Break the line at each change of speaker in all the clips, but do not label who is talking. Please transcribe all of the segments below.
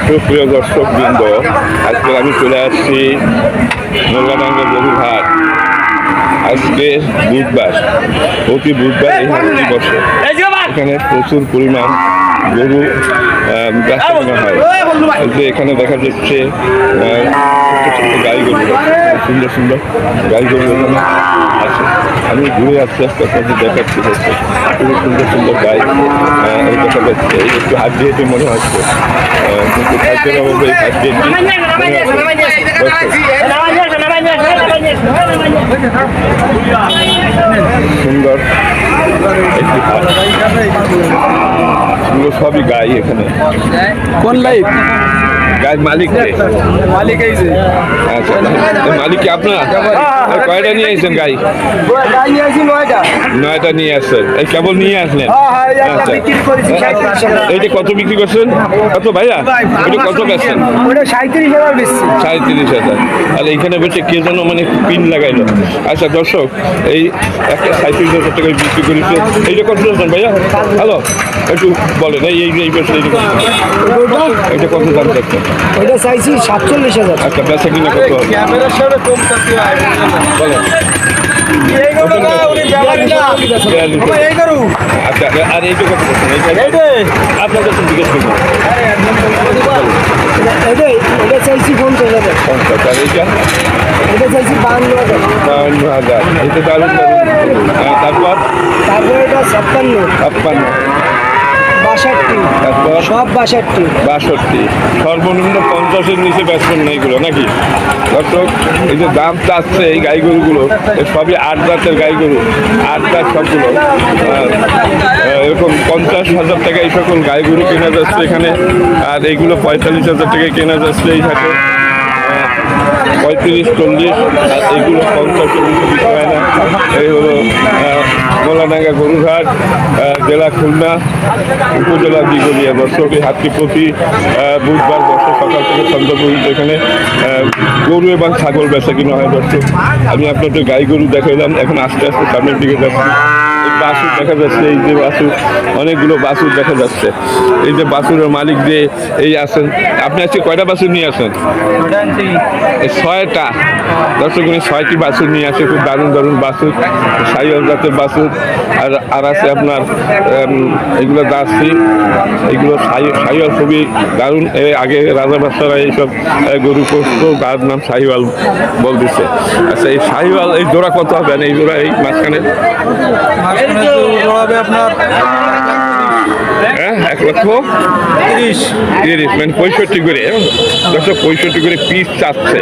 সুপ্রিয় দর্শক বৃন্দ, আজকে আমি চলে আসছি মোল্লাডাঙ্গা গরুর হাট। আজকে বুধবার, প্রতি বুধবার এই হাটটি বসে। এখানে প্রচুর পরিমাণ গরু বেচা কেনা হয়। যে এখানে দেখা যাচ্ছে ছোট ছোট গাই গরু, সুন্দর সুন্দর গাই গরু এখানে আছে। আমি ঘুরে আস্তে আস্তে আপনাদের দেখাচ্ছি, হচ্ছে খুবই সুন্দর সুন্দর গাই দেখা যাচ্ছে। একটু হাত দিয়ে মনে হচ্ছে, কিন্তু খাদ্যের অভাবে এই হাত দিয়ে সুন্দর একটি হাট। সুন্দর সবই গাই এখানে।
কোন লাইফ
গায়ের মালিক
মালিক এই যে
আচ্ছা, মালিক কি আপনার? কয়টা নিয়ে আসছেন গাই? নয়টা নিয়ে আসছেন। এই কেবল নিয়ে আসলেন? আচ্ছা, এইটা কত বিক্রি করছেন? কত ভাইয়া এটা কত বেচছেন?
37,000 বেশি।
37,000। আর এইখানে বসে কে যেন মানে পিন লাগাইলো। আচ্ছা দর্শক, এই একটা 37,000 টাকায় বিক্রি করেছে। এইটা কত বেচছেন ভাইয়া? হ্যালো, একটু বলেন। এই বছর এইটা কত দাম চাচ্ছেন?
ওইটা চাইছি 47,000।
আচ্ছা, বেচা কিনা কত হবে? বলেন। আচ্ছা, আর এইটা কত করছেন? আপনার কাছে জিজ্ঞেস করবেন।
এটা চাইছি 50,000।
50। আর এইটা
এটা চাইছি 52,000।
52,000। এইটা দারুণ দারুণ। তারপর
এটা 56।
56।
62।
তারপর
সব 62।
62। সর্বনিম্ন 50-এর নিচে বেচবেন না এগুলো নাকি? দর্শক, এই যে দাম চাচ্ছে এই গাই গরুগুলো, সবই 8 দাঁতের গাই গরু, 8 দাঁত সবগুলো। এরকম 50,000 টাকা এই সকল গাই গরু কেনা যাচ্ছে এখানে। আর এইগুলো 45,000 টাকায় কেনা যাচ্ছে এই হাটে। 35-40। আর এইগুলো 50-এর নিচে বিক্রি হয় না। এই হলো মোল্লাডাঙ্গা গরুর হাট, জেলা খুলনা, উপজেলা দিঘলিয়া। দর্শক, এই হাটটি প্রতি বুধবার বসে সকাল থেকে সন্ধ্যা পর্যন্ত। এখানে গরু এবং ছাগল বেচা কিনা হয়। দর্শক, আমি আপনাদের গাই গরু দেখাইলাম, এখন আস্তে আস্তে সামনের দিকে যাচ্ছি। এই বাছুর দেখা যাচ্ছে, এই যে বাছুর, অনেকগুলো বাছুর দেখা যাচ্ছে। এই যে বাছুরের মালিক যে এই আছেন, আপনি আজকে কয়টা বাছুর নিয়ে আসেন? 6টা। দর্শক, উনি 6টি বাছুর নিয়ে আসে। খুব দারুণ দারুণ বাছুর, সাইওয়াল জাতের বাছুর। আর আছে আপনার এগুলো জার্সি, এগুলো সাইওয়াল খুবই দারুণ। আগে রাজা বাচ্চারা এইসব গরু পোষত, তার নাম সাহিওয়াল বল দিচ্ছে। আচ্ছা, এই সাহিওয়াল এই জোড়া কত হবে? এই জোড়া এই মাঝখানে
আপনার
1,30,000। মানে 65 করে। দর্শক, 65 করে পিস চাচ্ছে।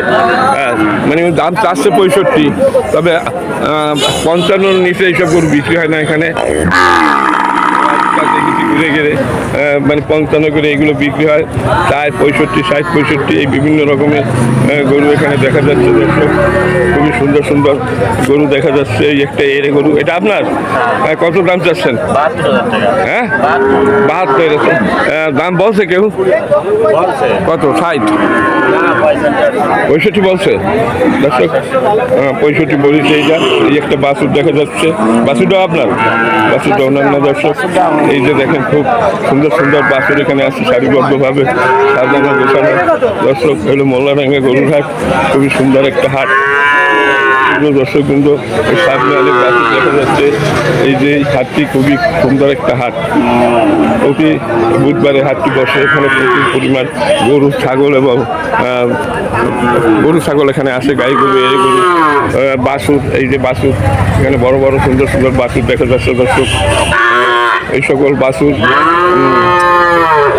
মানে দাম চাচ্ছে 65, তবে 55-র নিচে এইসব গরু বিক্রি হয় না এখানে। ঘুরে গেলে মানে 55 করে এগুলো বিক্রি হয়। 65, 60, 65 এই বিভিন্ন রকমের গরু এখানে দেখা যাচ্ছে। দর্শক, খুবই সুন্দর সুন্দর গরু দেখা যাচ্ছে। এই একটা এরে গরু, এটা আপনার? কত দাম চাচ্ছেন?
72,000 টাকা।
72। দাম বলছে কেউ? কত? 60? 65 বলছে। দর্শক, 65 বলেছে। এইটা এই একটা বাছুর দেখা যাচ্ছে। বাছুরটাও আপনার? বাছুরটা অন্যান্য। দর্শক, এই যে দেখেন, খুব সুন্দর সুন্দর বাছুর এখানে আছে সারিবদ্ধভাবে সাজানো গোছানো। দর্শক, হলো মোল্লাডাঙ্গা গরুর হাট, খুবই সুন্দর একটা হাট। দর্শক, কিন্তু এই সামনে অনেক বাছুর দেখা যাচ্ছে। এই যে হাটটি খুবই সুন্দর একটা হাট। প্রতি বুধবারে হাটটি বসে। এখানে প্রচুর পরিমাণ গরু, ছাগল এবং গরু ছাগল এখানে আসে। গাই গরু, এই গরু, বাছুর। এই যে বাছুর, এখানে বড় বড় সুন্দর সুন্দর বাছুর দেখা যাচ্ছে। দর্শক, এই সকল বাছুর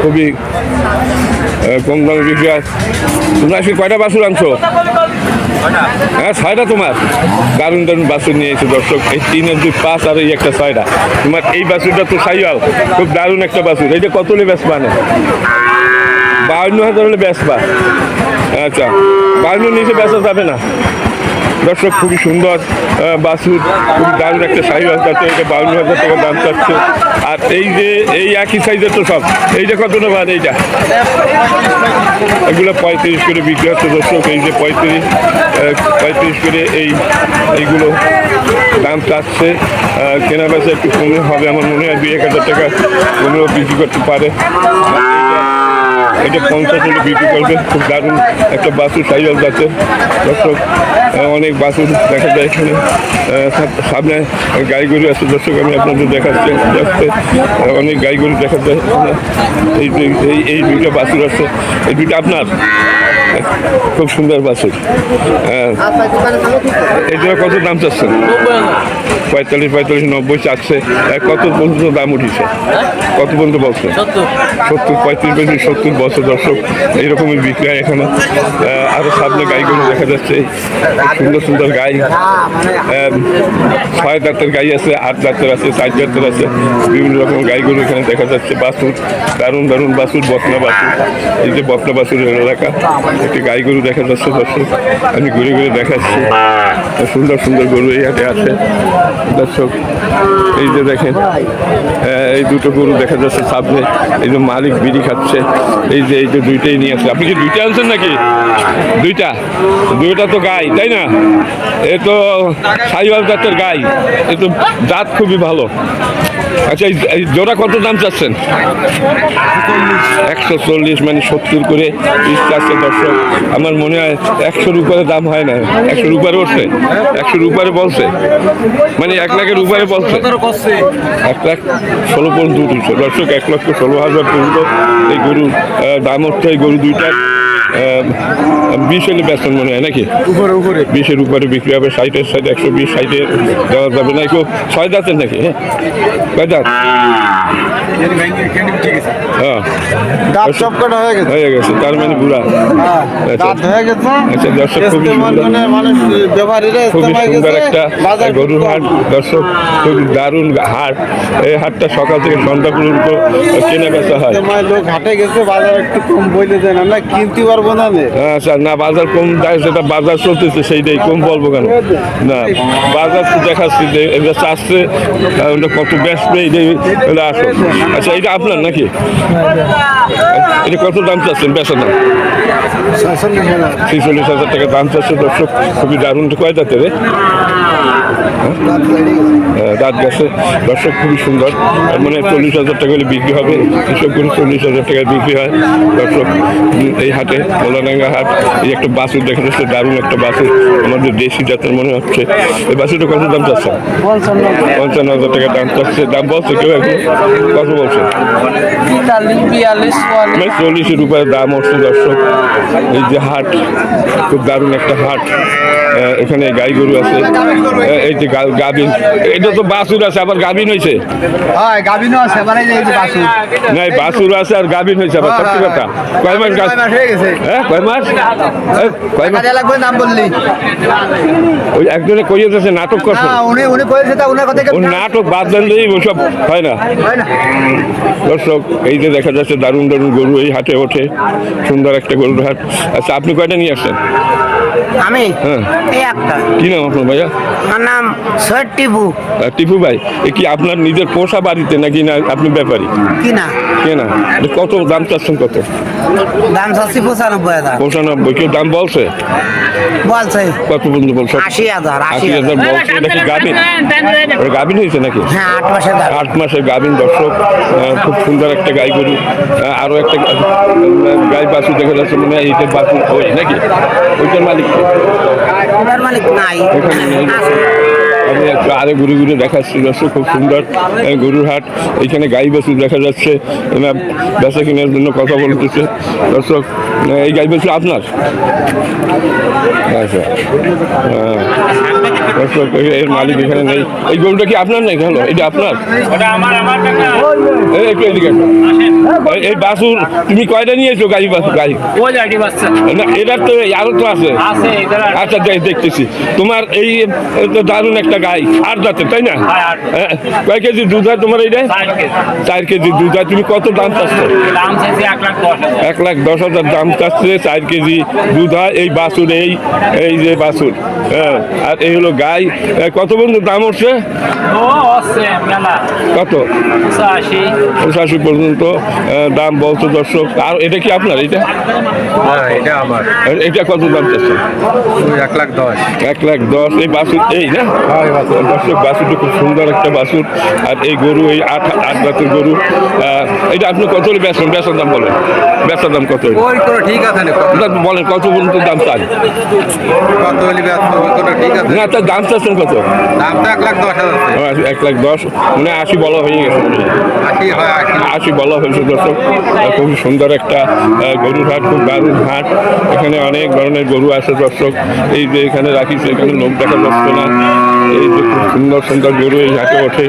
খুবই কম দামে বিক্রি হয়। তোমরা আজকে কয়টা বাছুর আনছো? 6টা তোমার? দারুণ দারুণ বাছুর নিয়ে এসেছো। দর্শক, এই 3 আর 2 5 আর এই একটা 6টা তোমার। এই বাছুরটা তো সাইওয়াল, খুব দারুণ একটা বাছুর। এইটা কত হলে বেচবা? না 52,000 হলে বেচবা? আচ্ছা, 52 নিচে বেচা যাবে না। দর্শক, খুবই সুন্দর বাছুর, খুব দারুণ একটা সাইওয়াল যাচ্ছে। এটা 52,000 টাকা দাম চাচ্ছে। আর এই যে এই একই সাইজের তো সব। এইটা কত নেবা? এইটা এগুলো 35 করে বিক্রি হচ্ছে। দর্শক, এই যে 35 করে এইগুলো দাম চাচ্ছে। কেনা বেচা একটু কমে হবে আমার মনে হয়। 2-1 হাজার টাকা কমেও বিক্রি করতে পারে। এটা 50 হলে বিক্রি করবে। খুব দারুণ একটা বাছুর সাইওয়াল জাতের দর্শক। অনেক বাছুর দেখা যায় এখানে। সামনে গাই গরু আছে দর্শক, আমি আপনাদের দেখাচ্ছি আস্তে আস্তে। অনেক গাই গরু দেখা যায় এখানে। এই দুইটা বাছুর আছে, এই দুইটা আপনার? খুব সুন্দর বাছুর। এটা কত দাম চাচ্ছেন? 45, 90 চাচ্ছে। কত পর্যন্ত দাম উঠিছে? কত পর্যন্ত বলছে? 70, 35, 70 বছর দর্শক। এইরকমই বিক্রি হয় এখানে। আরো সামনে গাইগুলো দেখা যাচ্ছে, সুন্দর সুন্দর গাই। 6 দাঁতের গাই আছে, 8 দাঁতের আছে, 4 দাঁতের আছে, বিভিন্ন রকম গাইগুলো এখানে দেখা যাচ্ছে। বাছুর, দারুণ দারুণ বাছুর, বকনা বাছুর। এই যে বকনা বাছুরের এলাকা, একটি গাই গরু দেখা যাচ্ছে দর্শক। আমি ঘুরে ঘুরে দেখাচ্ছি, সুন্দর সুন্দর গরু এই হাটে আছে দর্শক। এই যে দেখেন, এই দুটো গরু দেখা যাচ্ছে সামনে। এই যে মালিক বিড়ি খাচ্ছে। এই যে দুইটাই নিয়ে আসছে। আপনি কি দুইটা আনছেন নাকি? দুইটা তো গাই, তাই না? এ তো সাইওয়াল জাতের গাই, এ তো জাত খুবই ভালো। আচ্ছা, এই জোড়া কত দাম চাচ্ছেন? 140, মানে 70 করে পিস চাচ্ছে দর্শক। আমার মনে হয় 100-র উপরে দাম হয় না। 100-র উপরে উঠছে, 100-র উপরে বলছে, মানে 1 লাখের উপরে বলছে। 1,16,000 পর্যন্ত উঠেছে দর্শক। 1,16,000 পর্যন্ত এই গরুর দাম হচ্ছে। এই গরু দুইটার 20 হলে বেতন মনে হয় নাকি? উপরে 20-এর উপরে বিক্রি হবে। 60-এর সাইড 120, 60-এ দেওয়া যাবে না। কেউ 6 দাঁতের নাকি? হ্যাঁ, কয় দাঁত? হ্যাঁ, হয়ে গেছে, তার মানে বুড়া। আচ্ছা দর্শক, খুবই সুন্দর একটা গরুর হাট দর্শক। খুব দারুণ হাট। এই হাটটা সকাল থেকে সন্ধ্যা পর্যন্ত কেনা বেচা হয়।
লোক হাটে গেছে, বাজার একটু কম বলে দেন, আমরা কিনতে পারবো না।
আচ্ছা, না বাজার কম দেয়, সেটা বাজার চলতেছে সেইটাই কম বলবো কেন? না, বাজার তো দেখাচ্ছি যে এটা চাচ্ছে, কত বেচবে এইটাই আসো। আচ্ছা, এটা আপনার নাকি? এটা কত দাম চাচ্ছেন বেচার দাম? 46,000 টাকা দাম চাচ্ছে দর্শক। খুবই দারুণ। কয় দাঁতের? দাঁত গেছে দর্শক, খুবই সুন্দর। মানে 40,000 টাকা হলে বিক্রি হবে। এসব করে 40,000 টাকায় বিক্রি হয় দর্শক এই হাটে, মোলাডাঙ্গা হাট। এই একটা বাছুর দেখা যাচ্ছে, দারুণ একটা বাছুর, আমাদের দেশি জাতের মনে হচ্ছে। এই বাছুরটা কত দাম চাচ্ছে? 55,000 টাকা দাম চাচ্ছে। দাম বলছে কেউ এখন? কত বলছে? 40-এর উপরে দাম হচ্ছে দর্শক। এই যে হাট, খুব দারুণ একটা হাট। এখানে গাই গরু আছে। এই যে গাভিন, এটা তো বাছুর আছে, আবার গাভিন হয়েছে। না, বাছুর আছে আর গাভিন হয়েছে আবার। সত্যি কথা। কয় মাস হয়ে গেছে? হ্যাঁ, কয় মাস?
দাম বললি
ওই একজনে কইয়ে যাচ্ছে নাটক করছে। নাটক বাদ দিলেই ওসব হয় না দর্শক। এই যে দেখা যাচ্ছে দারুণ দারুণ গরু এই হাটে ওঠে। সুন্দর একটা গরুর হাট। আচ্ছা, আপনি কয়টা নিয়ে আসছেন?
আমি
হ্যাঁ,
এই একটা।
কি নাম আপনার ভাইয়া?
আমার নাম সৈয়দ টিপু।
টিপু ভাই, এ কি আপনার নিজের পোষা বাড়িতে নাকি না আপনি ব্যাপারী?
কিনা।
কেনা। কত দাম চাচ্ছেন? কত
দাম চাচ্ছি 95,000।
95। কেউ দাম বলছে?
বলছে
কত পর্যন্ত বলছে?
80,000।
80,000 বলছে। এটা কি গাভিন? গাভিন হয়েছে নাকি?
হ্যাঁ, 8 মাসের দাম।
8 মাসের গাভিন দর্শক। খুব সুন্দর একটা গাই গরু। আরো একটা গাই বাছুর দেখা যাচ্ছে, মনে হয় এইটার বাছুর ওই নাকি? ওইটার মালিক
ওটার মালিক নাই।
এখানে নেই। আমি একটু আরে ঘুরে ঘুরে দেখাচ্ছি দর্শক। খুব সুন্দর গরুর হাট। এইখানে গাই বাছুর দেখা যাচ্ছে, বেচা কেনার জন্য কথা বলতেছে দর্শক। এই গাই বাছুর আপনার? আচ্ছা, দর্শক এর মালিক এখানে নেই। এই গরুটা কি আপনার নেই? হলো, এটা আপনার? একটু এদিকে। এই বাছুর তুমি কয়টা নিয়েছো? গাই বাছুর? গাই না, এটার তো আরো তো আছে। আচ্ছা, দেখতেছি। তোমার এই তো দারুণ একটা গাই, 8 দাঁতের, তাই না? কয় কেজি দুধ হয় তোমার? এইটা 4 কেজি দুধ হয়। তুমি কত দাম চাচ্ছ? 1,10,000 দাম চাচ্ছে। 4 কেজি দুধ হয় এই বাছুর। এই যে বাছুর, হ্যাঁ। আর এই হলো গাই। কত পর্যন্ত দাম উঠছে? কত? 85 পর্যন্ত দাম বলছে দর্শক। আর এটা কি আপনার? এটা
এটা আমার।
এটা কত দাম চাচ্ছে?
1,10,000।
1,10,000। এই বাছুর এই না? দর্শক বাছুরটা খুব সুন্দর একটা বাছুর। আর এই গরু এই আট দাঁতের গরু, এটা আপনি কত হলে বেচার দাম বলেন? বেচার দাম কত হলে?
ওই কোনো ঠিক আছে না
বলেন কত পর্যন্ত দাম চান?
কত হলে ব্যস্ত কোনো ঠিক আছে
না তার দাম চাচ্ছেন কত?
দাম তো 1,10,000 আছে
1,10,000 মানে 80 বলা হয়ে গেছে।
80 হয়
80 বলা হয়েছে দর্শক। খুব সুন্দর একটা গরুর হাট, খুব দারুণ হাট। এখানে অনেক ধরনের গরু আছে দর্শক। এই যে এখানে রাখিছে, এখানে লোক দেখা যাচ্ছে না। এই যে খুব সুন্দর সুন্দর গরু এই হাটে ওঠে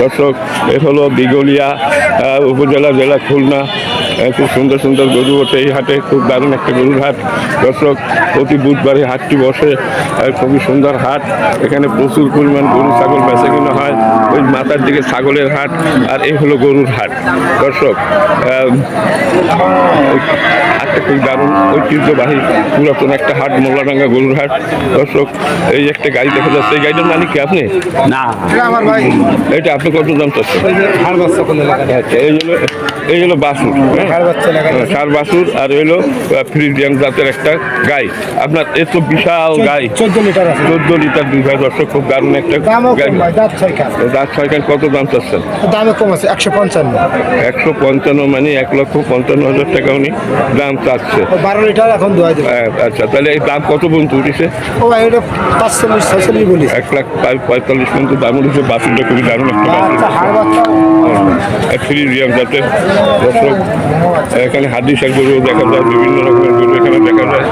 দর্শক। এ হলো দিঘলিয়া উপজেলা, জেলা খুলনা। খুব সুন্দর সুন্দর গরু ওঠে এই হাটে, খুব দারুণ একটা গরুর হাট দর্শক। প্রতি বুধবারে হাটটি বসে, খুবই সুন্দর হাট। এখানে প্রচুর পরিমাণ গরু ছাগল বেচা কিনা হয়। ওই মাথার দিকে ছাগলের হাট, আর এই হলো গরুর হাট দর্শক। হাটটা খুব দারুণ ঐতিহ্যবাহী পুরাতন একটা হাট, মোল্লাডাঙ্গা গরুর হাট দর্শক। এই একটা গাড়ি দেখা যাচ্ছে, এই গাড়িটার মালিক কি আপনি?
না আমার ভাই
এটা আপনি কত দাম চাচ্ছেন?
হার বাচ্চা কোন এলাকায়
আচ্ছা, এই হলো বাছুর,
হার বাচ্চা এলাকায়
সার বাছুর। আর হলো ফ্রিজিয়ান জাতের একটা গাই। আপনার এত বিশাল গাই,
14 লিটার আছে
14 লিটার দুধ হয় দর্শক। খুব দারুণ একটা
দামও
গাই।
কম ভাই দাঁত ছয়খান
দাঁত ছয়খান, কত দাম চাচ্ছেন?
দামে কম আছে 155
155 মানে 1,55,000 টাকা উনি দাম চাচ্ছে।
12 লিটার এখন দোয়া দেবে
আচ্ছা, তাহলে এই দাম কত পর্যন্ত উঠেছে?
ও ভাই এটা 45 46 বলি
1,45,000 পর্যন্ত দাম উঠেছে। বাছুরটা খুবই দারুণ একটা বাছুর,
আচ্ছা হার বাচ্চা
ফ্রিজিয়ান জাতের দর্শক। এখানে হাদিসার গরু দেখা যায়, বিভিন্ন রকমের গরু এখানে দেখা যায়।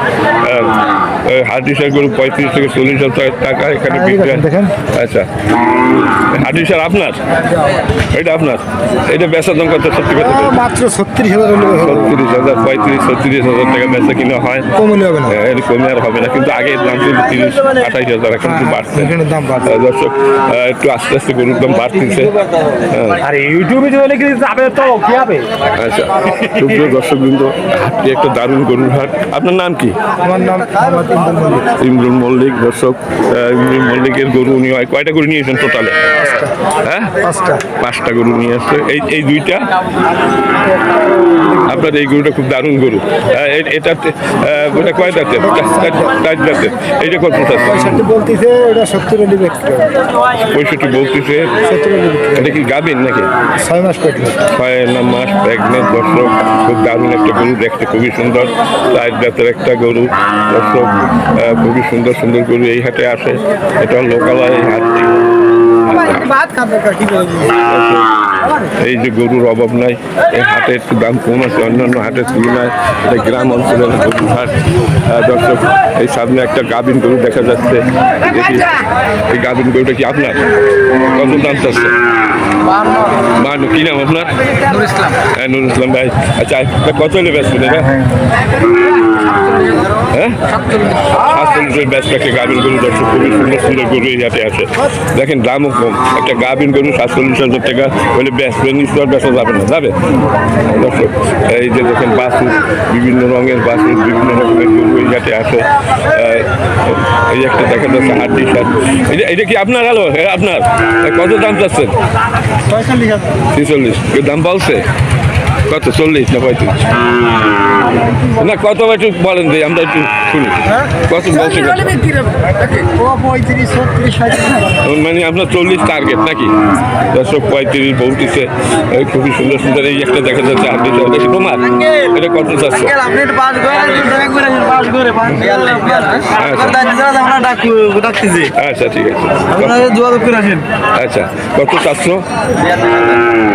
হাদিসার গরু 35 থেকে 40,000 টাকা এখানে বিক্রি হয়।
দেখেন।
আচ্ছা, হাদিসার আপনার? এটা আপনার? এটা বেচার দাম কত? সত্যি কথা বলুন।
মাত্র 36,000 হলে
36,000, 35-36,000 টাকা বেচা কিনা হয়।
কমলে হবে না
এর কমে আর হবে না, কিন্তু আগে দাম ছিল 30-28,000, এখন একটু বাড়ছে।
এখানে দাম বাড়ছে
দর্শক একটু আস্তে আস্তে গরুর দাম বাড়তেছে।
আরে ইউটিউবে যদি অনেক কিছু যাবে তো কি হবে?
আচ্ছা, সুপ্রিয় দর্শক বৃন্দ, হাটটি একটা দারুণ গরুর হাট। আপনার নাম কি?
আমার নাম মোহাম্মদ ইমরুল মল্লিক
ইমরুল মল্লিক দর্শক। ইমরুল মল্লিকের গরু উনি হয় কয়টা গরু নিয়েছেন টোটালে? হ্যাঁ, 5টা গরু নিয়ে আসছে। এই দুইটা আপনার, এই গরুটা খুব দারুণ গরু। এটা ওটা কয় দাঁতের? 4 দাঁতের। এইটা কত চাচ্ছে?
সেটা বলতেছে এটা 70 হলে বিক্রি হবে
65 বলতেছে।
70 হলে বিক্রি
এটা কি গাভীর নাকি?
6 মাস পেটে
6 মাস প্রেগনেন্ট দর্শক। খুব দারুণ একটা গরু, দেখতে খুবই সুন্দর। 4 জাতের একটা গরু দর্শক। খুবই সুন্দর সুন্দর গরু এই হাটে আসে। এটা লোকালয় এই হাটটি।
ভাত খাবে কি বলবো
এই যে গরুর অভাব নাই, এই হাটে একটু দাম কম আছে অন্যান্য হাটের তুলনায়। এটা গ্রাম অঞ্চলের গরুর হাট দর্শক। এই সামনে একটা গাভীন গরু দেখা যাচ্ছে। দেখি এই গাভীন গরুটা কি আপনার? কত দাম চাচ্ছে? মানু, কি নাম আপনার?
নুর ইসলাম
হ্যাঁ, নুর ইসলাম ভাই। আচ্ছা, কত হলে বেচবেন এটা? হ্যাঁ, 47 ব্যস্ত একটা গাভীন গরু দর্শক। খুবই সুন্দর সুন্দর গরু এই হাটে আছে। দেখেন দামও কম। একটা গাভীন গরু 47,000 টাকা হলে বেচবেন, নিশ্চয় বেচা যাবে না, যাবে দর্শক। এই যে দেখেন বাছুর, বিভিন্ন রঙের বাছুর, বিভিন্ন রকমের গরু এই হাটে আছে। এই একটা দেখা যাচ্ছে হাড্ডি সার। এটা কি আপনার? হ্যালো, আপনার কত দাম চাচ্ছেন? 46। কেউ দাম বলছে কত? 40 না 35? না, কত একটু বলেন যে আমরা একটু শুনি। কত বলছে? মানে আপনার 40 টার্গেট নাকি? দর্শক 35 বলতেছে। খুবই সুন্দর সুন্দর এই একটা দেখা যাচ্ছে হাড্ডি সার। দেখি তোমার এটা কত চাচ্ছে? আচ্ছা, ঠিক আছে। আচ্ছা, কত চাচ্ছ?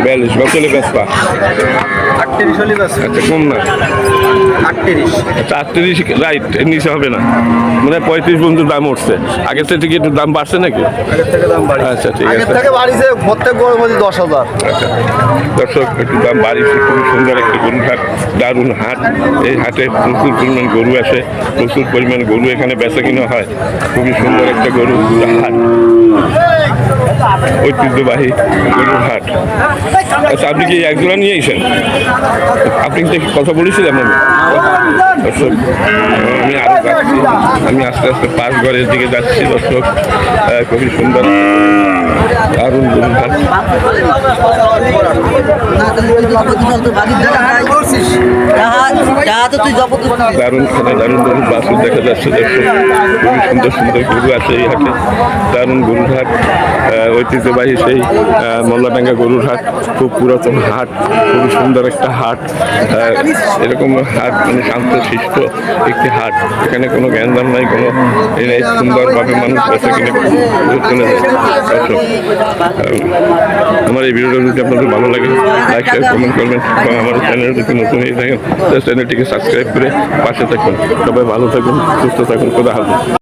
42। কত হলে বেচবা?
38 হলে বাস
আচ্ছা, কম না?
38
আচ্ছা, 38 রাইট, এর নিচে হবে না। মানে 35 পর্যন্ত দাম উঠছে। আগের থেকে একটু দাম বাড়ছে নাকি?
আগের থেকে দাম বাড়িছে
আচ্ছা, ঠিক
আগের
আছে।
থেকে বাড়িছে প্রত্যেক গরুর মধ্যে 10,000
আচ্ছা, দর্শক একটু দাম বাড়িয়েছে। খুবই সুন্দর একটা গরুর হাট, দারুণ হাট। এই হাটে প্রচুর পরিমাণ গরু আসে, প্রচুর পরিমাণ গরু এখানে বেচা কিনা হয়। খুবই সুন্দর একটা গরুর হাট, ঐতিহ্যবাহী গরুর হাট। আচ্ছা, আপনি কি একজোড়া নিয়ে এসেছেন? আপনি কি কথা বলেছিলেন? দর্শক আমি আরো যাচ্ছি, আমি আস্তে আস্তে পাঁচ ঘরের দিকে যাচ্ছি দর্শক। খুবই সুন্দর দারুণ গরুর হাট। দারুণ খেলা, দারুণ গরুর বাছুর দেখা যাচ্ছে দর্শক। খুবই সুন্দর সুন্দর গরু আছে এই হাটে। দারুণ গরুর হাট, ঐতিহ্যবাহী সেই মোল্লাডাঙ্গা গরুর হাট। খুব পুরাতন হাট, খুবই সুন্দর একটা হাট। এরকম হাট মানে শান্তশিষ্ট একটি হাট। এখানে কোনো জ্ঞানদান নাই, কোনো এই নেই। সুন্দরভাবে মানুষ বেঁচে কিনে চলে যায় দর্শক। আমার এই ভিডিওটা যদি আপনাদের ভালো লাগে লাইক শেয়ার কমেন্ট করবেন এবং আমার চ্যানেল যদি নতুন হয়ে থাকেন চ্যানেলটিকে সাবস্ক্রাইব করে পাশে থাকুন। সবাই ভালো থাকুন, সুস্থ থাকুন, খোদা হাফেজ।